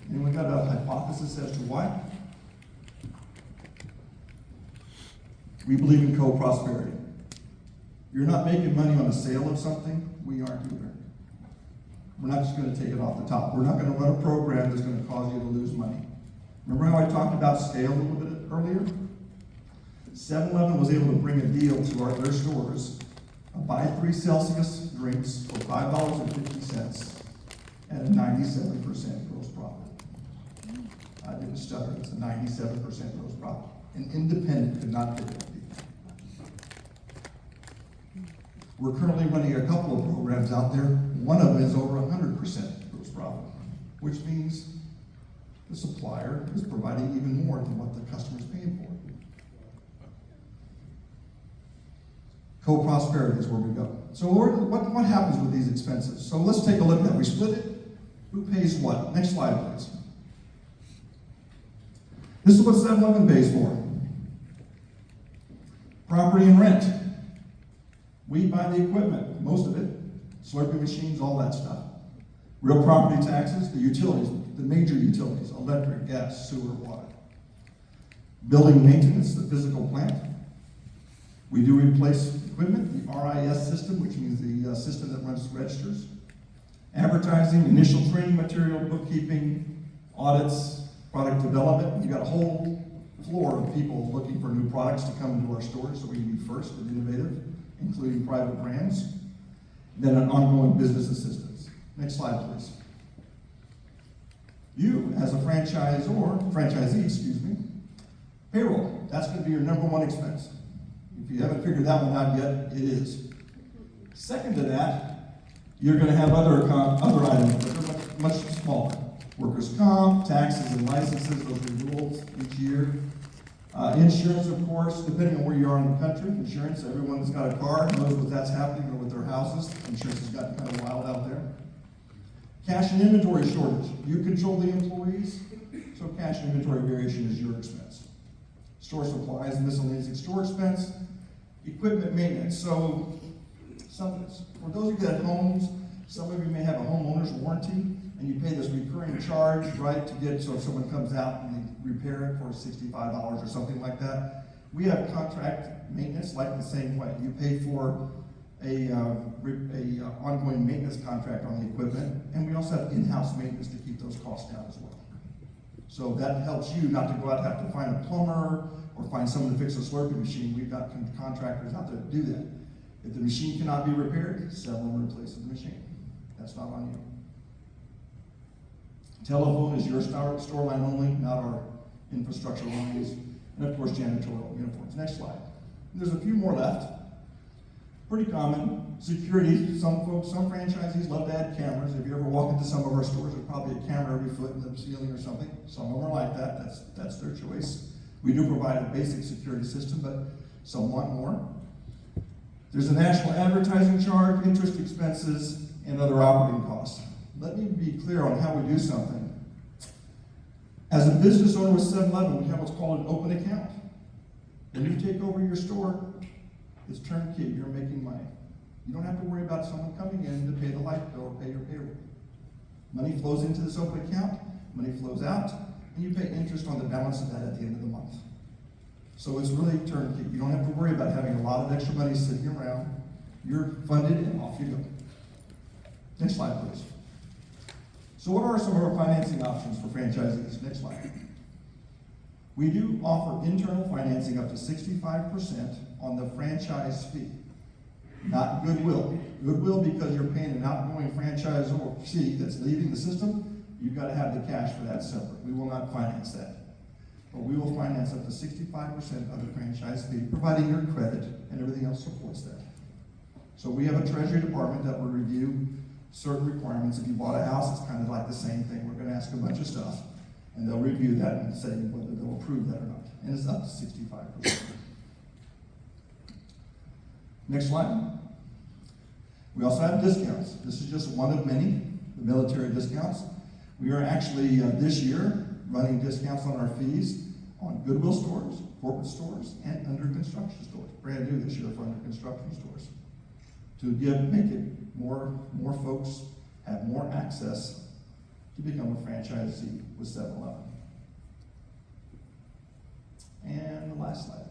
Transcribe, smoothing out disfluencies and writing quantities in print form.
Anyone got a hypothesis as to why? We believe in co-prosperity. You're not making money on the sale of something, we aren't either. We're not just going to take it off the top. We're not going to run a program that's going to cause you to lose money. Remember how I talked about scale a little bit earlier? 7-Eleven was able to bring a deal to their stores, a buy 3 Celsius drinks for $5.50 at a 97% gross profit. I didn't stutter, it's a 97% gross profit. An independent could not pick it up. We're currently running a couple of programs out there. One of them is over 100% gross profit, which means the supplier is providing even more than what the customer is paying for. Co-prosperity is where we go. So what happens with these expenses? So let's take a look at that. We split it. Who pays what? Next slide, please. This is what 7-Eleven pays for. Property and rent. We buy the equipment, most of it, Slurpee machines, all that stuff. Real property taxes, the utilities, the major utilities, electric, gas, sewer, water. Building maintenance, the physical plant. We do replace equipment, the RIS system, which means the system that runs registers. Advertising, initial training material, bookkeeping, audits, product development. You've got a whole floor of people looking for new products to come into our stores, so we can be first and innovative, including private brands. Then an ongoing business assistance. Next slide, please. You, as a franchisee, payroll. That's going to be your number one expense. If you haven't figured that one out yet, it is. Second to that, you're going to have other items that are much smaller. Workers' comp, taxes and licenses, those renewals each year. Insurance, of course, depending on where you are in the country. Insurance, everyone that's got a car knows what that's happening or with their houses. Insurance has gotten kind of wild out there. Cash and inventory shortage. You control the employees, so cash and inventory variation is your expense. Store supplies, miscellaneous store expense. Equipment maintenance. So, for those of you that have homes, some of you may have a homeowner's warranty, and you pay this recurring charge, right, to get, so if someone comes out and they repair it for $65 or something like that. We have contract maintenance like the same way. You pay for a ongoing maintenance contract on the equipment, and we also have in-house maintenance to keep those costs down as well. So that helps you not to go out and have to find a plumber or find someone to fix a Slurpee machine. We've got contractors out there to do that. If the machine cannot be repaired, someone replaces the machine. That's not on you. Telephone is your store line only, not our infrastructure lines. And of course, janitorial uniforms. Next slide. There's a few more left. Pretty common. Security. Some franchisees love to add cameras. If you ever walk into some of our stores, there's probably a camera every foot in the ceiling or something. Some of them are like that. That's their choice. We do provide a basic security system, but some want more. There's a national advertising charge, interest expenses, and other operating costs. Let me be clear on how we do something. As a business owner with 7-Eleven, we have what's called an open account. When you take over your store, it's turnkey, you're making money. You don't have to worry about someone coming in to pay the light bill or pay your payroll. Money flows into this open account, money flows out, and you pay interest on the balance of that at the end of the month. So it's really turnkey. You don't have to worry about having a lot of extra money sitting around. You're funded and off you go. Next slide, please. So what are some of our financing options for franchisees? Next slide. We do offer internal financing up to 65% on the franchise fee, not goodwill. Goodwill, because you're paying an outgoing franchisee that's leaving the system, you've got to have the cash for that separate. We will not finance that. But we will finance up to 65% of the franchise fee, providing your credit and everything else supports that. So we have a treasury department that will review certain requirements. If you bought a house, it's kind of like the same thing. We're going to ask a bunch of stuff, and they'll review that and say whether they'll approve that or not. And it's up to 65%. Next slide. We also have discounts. This is just one of many, the military discounts. We are actually, this year, running discounts on our fees on Goodwill stores, corporate stores, and under construction stores. Brand new this year for under construction stores. To make it more folks have more access to become a franchisee with 7-Eleven. And the last slide.